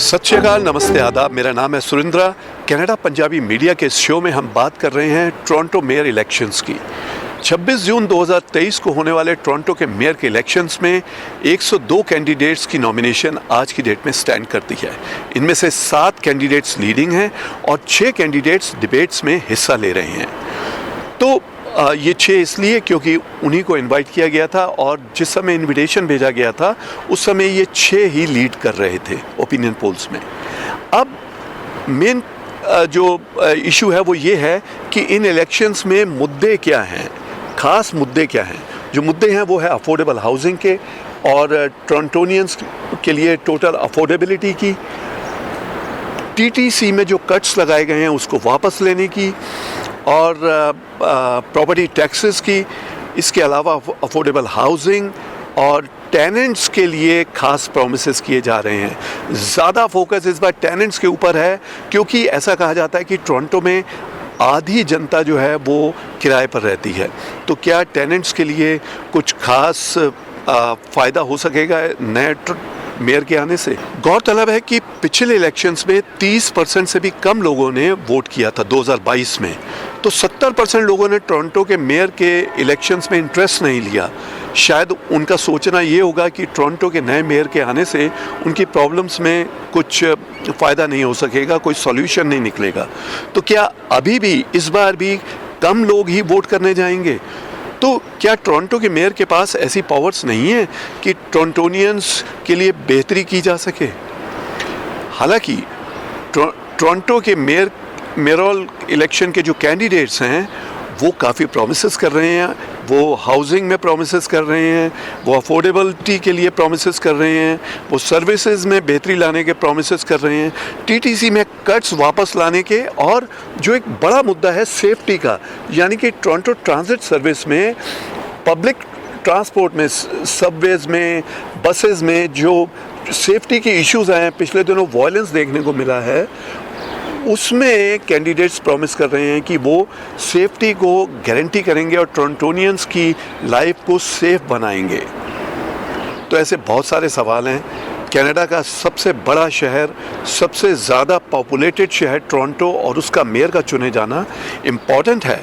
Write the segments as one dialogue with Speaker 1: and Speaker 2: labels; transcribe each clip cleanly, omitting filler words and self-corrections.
Speaker 1: सत श्री अकाल, नमस्ते, आदाब। मेरा नाम है सुरेंद्र। कनाडा पंजाबी मीडिया के इस शो में हम बात कर रहे हैं टोरंटो मेयर इलेक्शंस की। 26 जून 2023 को होने वाले टोरंटो के मेयर के इलेक्शंस में 102 कैंडिडेट्स की नॉमिनेशन आज की डेट में स्टैंड करती है। इनमें से 7 कैंडिडेट्स लीडिंग हैं और 6 कैंडिडेट्स डिबेट्स में हिस्सा ले रहे हैं। तो ये 6 इसलिए क्योंकि उन्हीं को इनवाइट किया गया था और जिस समय इनविटेशन भेजा गया था उस समय ये 6 ही लीड कर रहे थे ओपिनियन पोल्स में। अब मेन जो इशू है वो ये है कि इन इलेक्शंस में मुद्दे क्या हैं, ख़ास मुद्दे क्या हैं। जो मुद्दे हैं वो है अफोर्डेबल हाउसिंग के और टोरंटोनियंस के लिए टोटल अफोर्डेबिलिटी की, टीटीसी में जो कट्स लगाए गए हैं उसको वापस लेने की और प्रॉपर्टी टैक्सेस की। इसके अलावा अफोर्डेबल हाउसिंग और टेनेंट्स के लिए खास प्रोमिसेस किए जा रहे हैं। ज़्यादा फोकस इस बार टेनेंट्स के ऊपर है क्योंकि ऐसा कहा जाता है कि टोरंटो में आधी जनता जो है वो किराए पर रहती है। तो क्या टेनेंट्स के लिए कुछ खास फ़ायदा हो सकेगा नए मेयर के आने से? गौरतलब है कि पिछले इलेक्शंस में 30% से भी कम लोगों ने वोट किया था 2022 में। तो 70% लोगों ने टोरंटो के मेयर के इलेक्शंस में इंटरेस्ट नहीं लिया। शायद उनका सोचना ये होगा कि टोरंटो के नए मेयर के आने से उनकी प्रॉब्लम्स में कुछ फ़ायदा नहीं हो सकेगा, कोई सॉल्यूशन नहीं निकलेगा। तो क्या अभी भी इस बार भी कम लोग ही वोट करने जाएंगे? तो क्या टोरंटो के मेयर के पास ऐसी पावर्स नहीं है कि टोरंटोनियंस के लिए बेहतरी की जा सके? हालांकि टोरंटो के मेयरल इलेक्शन के जो कैंडिडेट्स हैं वो काफ़ी प्रोमिसेस कर रहे हैं। वो हाउसिंग में प्रोमिसेस कर रहे हैं, वो अफोर्डेबिलिटी के लिए प्रोमिसेस कर रहे हैं, वो सर्विसेज में बेहतरी लाने के प्रोमिसेस कर रहे हैं, टीटीसी में कट्स वापस लाने के, और जो एक बड़ा मुद्दा है सेफ्टी का, यानी कि टोरंटो ट्रांजिट सर्विस में, पब्लिक ट्रांसपोर्ट में, सबवेज में, बसेस में जो सेफ्टी के इश्यूज़ आए हैं, पिछले दिनों वायलेंस देखने को मिला है, उसमें कैंडिडेट्स प्रॉमिस कर रहे हैं कि वो सेफ्टी को गारंटी करेंगे और टोरंटोनियंस की लाइफ को सेफ बनाएंगे। तो ऐसे बहुत सारे सवाल हैं। कनाडा का सबसे बड़ा शहर, सबसे ज़्यादा पॉपुलेटेड शहर टोरंटो और उसका मेयर का चुने जाना इम्पॉर्टेंट है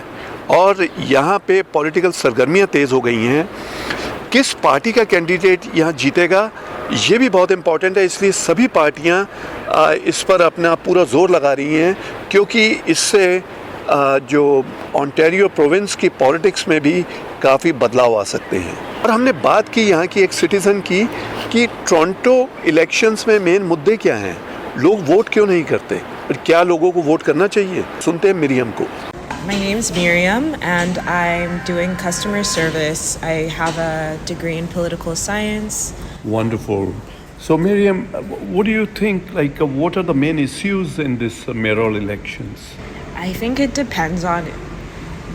Speaker 1: और यहाँ पे पॉलिटिकल सरगर्मियाँ तेज़ हो गई हैं। किस पार्टी का कैंडिडेट यहाँ जीतेगा ये भी बहुत इम्पॉर्टेंट है, इसलिए सभी पार्टियाँ इस पर अपना पूरा जोर लगा रही हैं क्योंकि इससे जो ओंटारियो प्रोविंस की पॉलिटिक्स में भी काफ़ी बदलाव आ सकते हैं। और हमने बात की यहाँ की एक सिटीज़न की कि टोरंटो इलेक्शंस में मेन मुद्दे क्या हैं, लोग वोट क्यों नहीं करते और क्या लोगों को वोट करना चाहिए। सुनते हैं मिरियम को।
Speaker 2: My name's Miriam and I'm doing customer service. I have a degree in political science.
Speaker 3: Wonderful. So Miriam, what do you think, what are the main issues in this mayoral elections?
Speaker 2: I think it depends on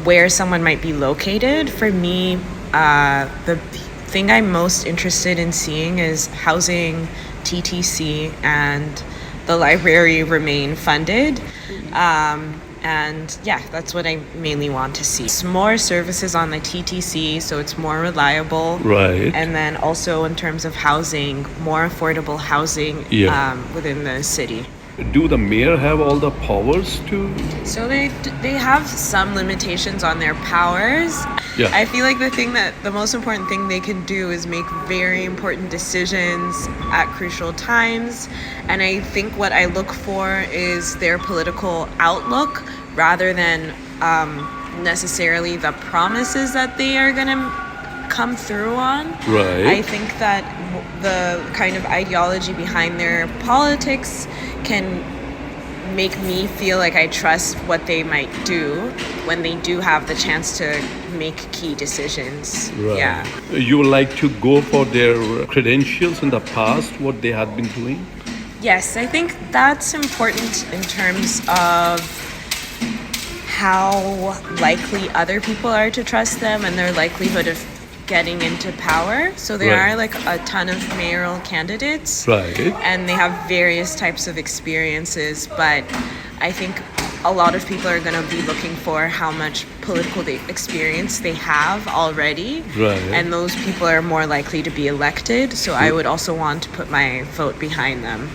Speaker 2: where someone might be located. For me, the thing I'm most interested in seeing is housing, TTC, and the library remain funded. And yeah, that's what I mainly want to see. It's more services on the TTC, so it's more reliable.
Speaker 3: Right.
Speaker 2: And then also in terms of housing, more affordable housing within the city.
Speaker 3: Do the mayor have all the powers to?
Speaker 2: So they have some limitations on their powers.
Speaker 3: Yeah.
Speaker 2: I feel like the most important thing they can do is make very important decisions at crucial times. And I think what I look for is their political outlook rather than necessarily the promises that they are going to come through on.
Speaker 3: Right.
Speaker 2: I think that the kind of ideology behind their politics can make me feel like I trust what they might do when they do have the chance to make key decisions.
Speaker 3: Right.
Speaker 2: Yeah.
Speaker 3: You would like to go for their credentials in the past, what they have been doing?
Speaker 2: Yes, I think that's important in terms of how likely other people are to trust them and their likelihood of getting into power. So there are like a ton of mayoral candidates.
Speaker 3: Right.
Speaker 2: And they have various types of experiences, but I think a lot of people are going to be looking for how much political experience they have already.
Speaker 3: Right.
Speaker 2: And those people are more likely to be elected. So I would also want to put my vote behind them.